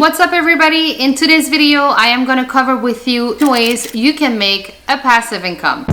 What's up everybody? In today's video, I am going to cover with you ways you can make a passive income.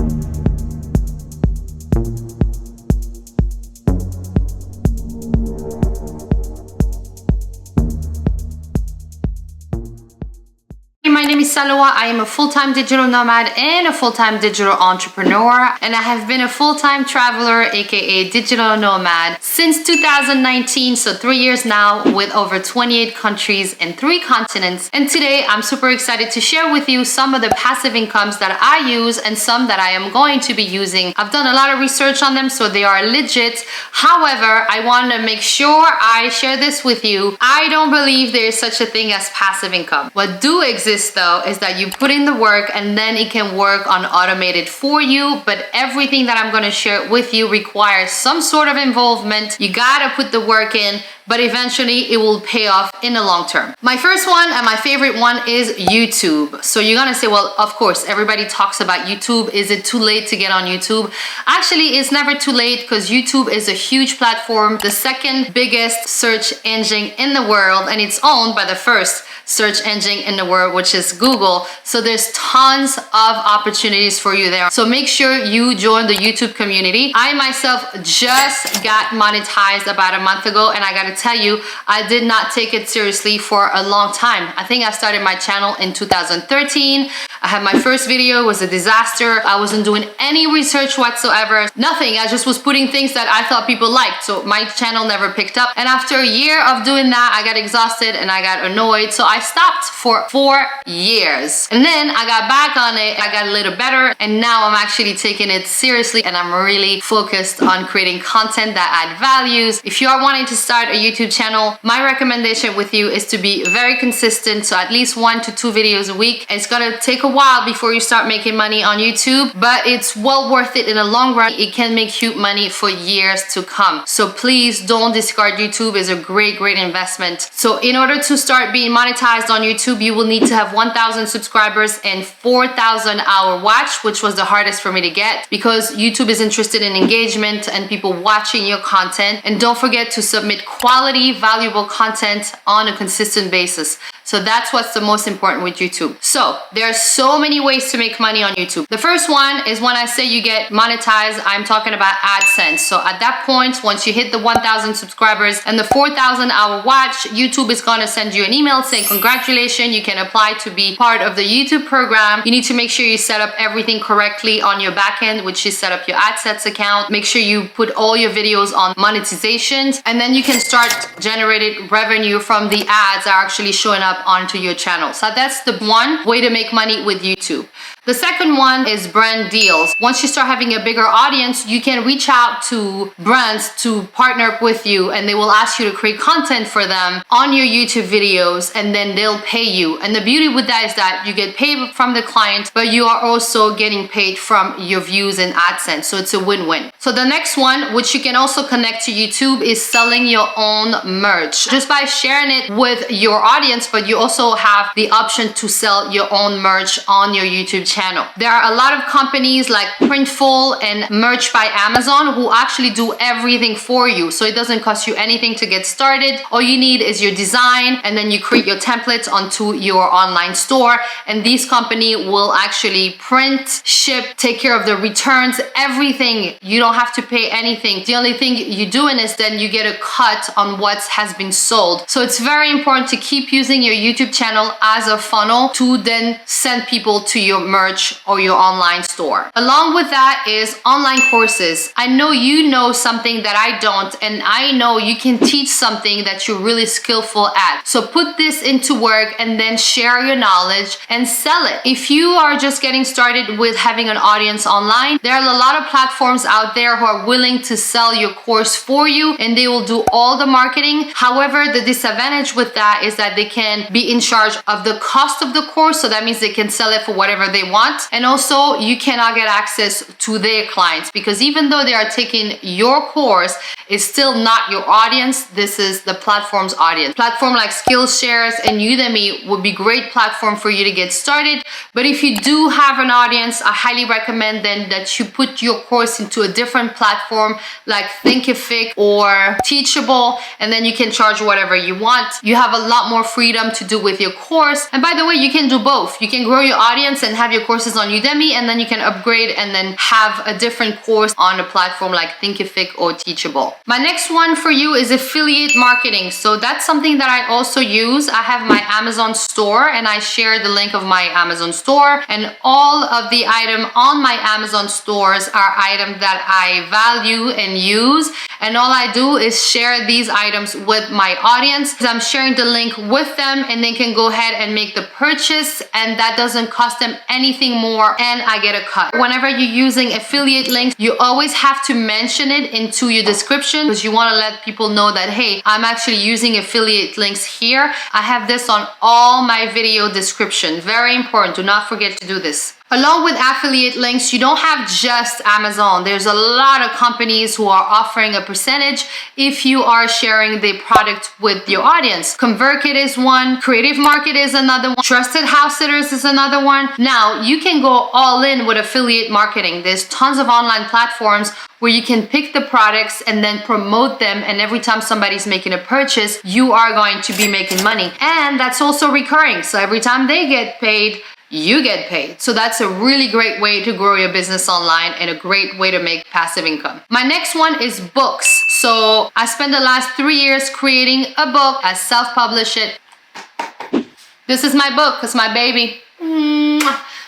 My name is Saloua. I am a full-time digital nomad and a full-time digital entrepreneur, and I have been a full-time traveler, aka digital nomad, since 2019, so 3 years now, with over 28 countries and 3 continents. And today I'm super excited to share with you some of the passive incomes that I use and some that I am going to be using. I've done a lot of research on them, so they are legit. However, I want to make sure I share this with you. I don't believe there is such a thing as passive income. What do exist though is that you put in the work and then it can work on automated for you, but everything that I'm going to share with you requires some sort of involvement. You gotta put the work in, but eventually it will pay off in the long term. My first one and my favorite one is YouTube. So you're gonna say, well, of course, everybody talks about YouTube. Is it too late to get on YouTube? Actually, it's never too late because YouTube is a huge platform, the second biggest search engine in the world, and it's owned by the first search engine in the world, which is Google. So there's tons of opportunities for you there. So make sure you join the YouTube community. I myself just got monetized about a month ago, and I gotta tell you, I did not take it seriously for a long time. I think I started my channel in 2013. I had my first video, it was a disaster. I wasn't doing any research whatsoever, nothing. I just was putting things that I thought people liked. So my channel never picked up. And after a year of doing that, I got exhausted and I got annoyed. So I stopped for 4 years. And then I got back on it. I got a little better. And now I'm actually taking it seriously and I'm really focused on creating content that add values. If you are wanting to start a YouTube channel, my recommendation with you is to be very consistent. So at least 1 to 2 videos a week. It's gonna take a while before you start making money on YouTube, but it's well worth it in the long run. It can make you money for years to come. So please don't discard YouTube. It's a great investment. So in order to start being monetized on YouTube, you will need to have 1,000 subscribers and 4,000 hour watch, which was the hardest for me to get because YouTube is interested in engagement and people watching your content. And don't forget to submit quality, valuable content on a consistent basis. So that's what's the most important with YouTube. So there are so many ways to make money on YouTube. The first one is when I say you get monetized, I'm talking about AdSense. So at that point, once you hit the 1,000 subscribers and the 4,000 hour watch, YouTube is gonna send you an email saying, congratulations, you can apply to be part of the YouTube program. You need to make sure you set up everything correctly on your backend, which is set up your AdSense account. Make sure you put all your videos on monetizations, and then you can start generating revenue from the ads that are actually showing up onto your channel. So that's the one way to make money with YouTube. The second one is brand deals. Once you start having a bigger audience, you can reach out to brands to partner up with you, and they will ask you to create content for them on your YouTube videos, and then they'll pay you. And the beauty with that is that you get paid from the client, but you are also getting paid from your views in AdSense. So it's a win-win. So the next one, which you can also connect to YouTube, is selling your own merch. Just by sharing it with your audience, but you also have the option to sell your own merch on your YouTube channel. There are a lot of companies like Printful and Merch by Amazon who actually do everything for you. So it doesn't cost you anything to get started. All you need is your design, and then you create your templates onto your online store. And these companies will actually print, ship, take care of the returns, everything. You don't have to pay anything. The only thing you're doing is then you get a cut on what has been sold. So it's very important to keep using your YouTube channel as a funnel to then send people to your merch or your online store. Along with that is online courses. I know you know something that I don't, and I know you can teach something that you're really skillful at. So put this into work and then share your knowledge and sell it. If you are just getting started with having an audience online, there are a lot of platforms out there who are willing to sell your course for you, and they will do all the marketing. However, the disadvantage with that is that they can be in charge of the cost of the course. So that means they can sell it for whatever they want. And also you cannot get access to their clients, because even though they are taking your course, it's still not your audience. This is the platform's audience. Platform like Skillshares and Udemy would be great platform for you to get started. But if you do have an audience, I highly recommend then that you put your course into a different platform like Thinkific or Teachable, and then you can charge whatever you want. You have a lot more freedom to do with your course. And by the way, you can do both. You can grow your audience and have your courses on Udemy, and then you can upgrade and then have a different course on a platform like Thinkific or Teachable. My next one for you is affiliate marketing. So that's something that I also use. I have my Amazon store, and I share the link of my Amazon store, and all of the items on my Amazon stores are items that I value and use, and all I do is share these items with my audience. I'm sharing the link with them, and they can go ahead and make the purchase, and that doesn't cost them anything more, and I get a cut. Whenever you're using affiliate links, you always have to mention it into your description, because you want to let people know that, hey, I'm actually using affiliate links here. I have this on all my video description. Very important. Do not forget to do this. Along with affiliate links, you don't have just Amazon. There's a lot of companies who are offering a percentage if you are sharing the product with your audience. ConvertKit is one, Creative Market is another one, Trusted House Sitters is another one. Now, you can go all in with affiliate marketing. There's tons of online platforms where you can pick the products and then promote them, and every time somebody's making a purchase, you are going to be making money. And that's also recurring. So every time they get paid, you get paid. So that's a really great way to grow your business online and a great way to make passive income. My next one is books. So I spent the last 3 years creating a book. I self-publish it. This is my book. It's my baby.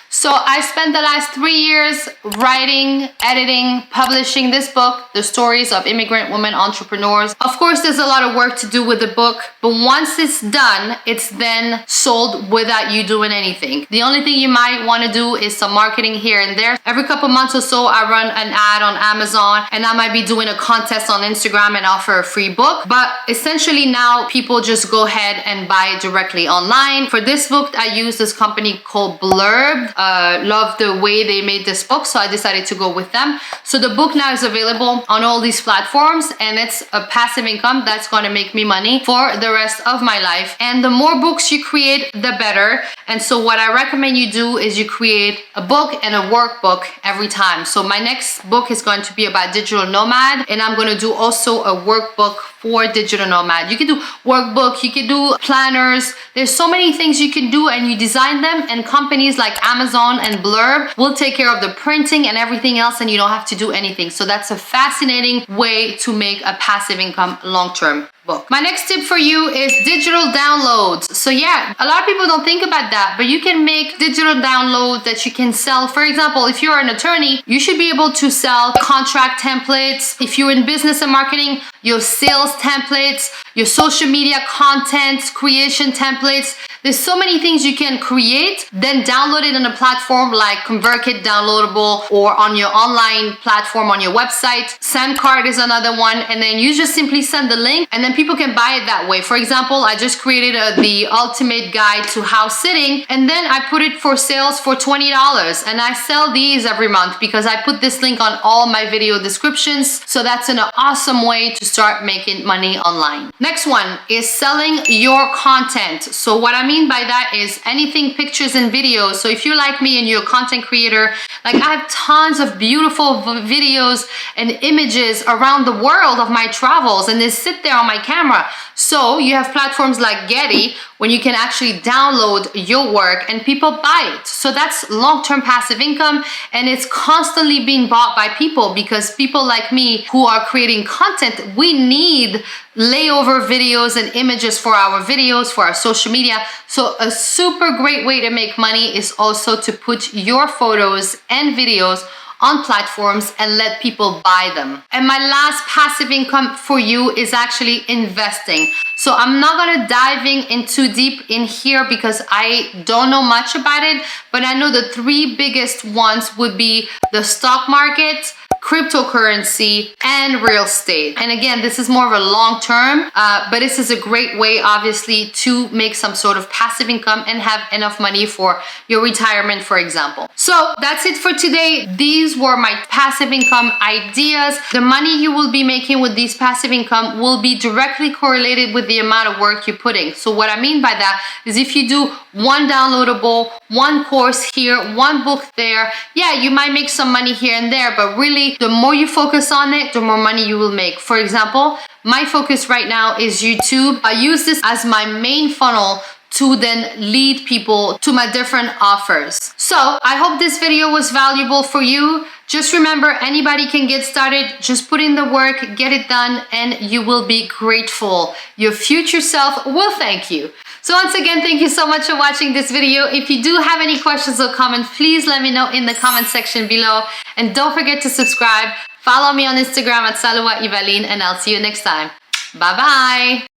So I spent the last 3 years writing, editing, publishing this book, The Stories of Immigrant Women Entrepreneurs. Of course, there's a lot of work to do with the book, but once it's done, it's then sold without you doing anything. The only thing you might want to do is some marketing here and there. Every couple months or so, I run an ad on Amazon, and I might be doing a contest on Instagram and offer a free book. But essentially now people just go ahead and buy it directly online. For this book, I use this company called Blurb. Love the way they made this book, so I decided to go with them. So the book now is available on all these platforms, and it's a passive income that's going to make me money for the rest of my life. And the more books you create, the better. And so what I recommend you do is you create a book and a workbook every time. So my next book is going to be about digital nomad, and I'm going to do also a workbook for digital nomad. You can do workbook, you can do planners. There's so many things you can do, and you design them, and companies like Amazon and Blurb will take care of the printing and everything else, and you don't have to do anything. So that's a fascinating way to make a passive income long-term book. My next tip for you is digital downloads. So yeah, a lot of people don't think about that, but you can make digital downloads that you can sell. For example, if you're an attorney, you should be able to sell contract templates. If you're in business and marketing, your sales templates, your social media content creation templates. There's so many things you can create, then download it on a platform like ConvertKit downloadable, or on your online platform on your website. SendCard is another one, and then you just simply send the link, and then people can buy it that way. For example, I just created the ultimate guide to house sitting, and then I put it for sales for $20, and I sell these every month because I put this link on all my video descriptions. So that's an awesome way to start making money online. Next one is selling your content. So what I mean by that is anything, pictures and videos. So if you're like me and you're a content creator, like I have tons of beautiful videos and images around the world of my travels, and they sit there on my camera. So you have platforms like Getty when you can actually download your work and people buy it. So that's long-term passive income, and it's constantly being bought by people, because people like me who are creating content, we need layover videos and images for our videos, for our social media. So a super great way to make money is also to put your photos and videos on platforms and let people buy them. And my last passive income for you is actually investing. So I'm not gonna diving in too deep in here because I don't know much about it, but I know the three biggest ones would be the stock market, cryptocurrency, and real estate. And again, this is more of a long term, but this is a great way, obviously, to make some sort of passive income and have enough money for your retirement, for example. So that's it for today. These were my passive income ideas. The money you will be making with these passive income will be directly correlated with the amount of work you put in. So what I mean by that is if you do one downloadable, one course here, one book there, yeah, you might make some money here and there, but really the more you focus on it, the more money you will make. For example, my focus right now is YouTube. I use this as my main funnel to then lead people to my different offers. So I hope this video was valuable for you. Just remember, anybody can get started. Just put in the work, get it done, and you will be grateful. Your future self will thank you. So once again, thank you so much for watching this video. If you do have any questions or comments, please let me know in the comment section below. And don't forget to subscribe. Follow me on Instagram at Saloua Ibaline, and I'll see you next time. Bye-bye.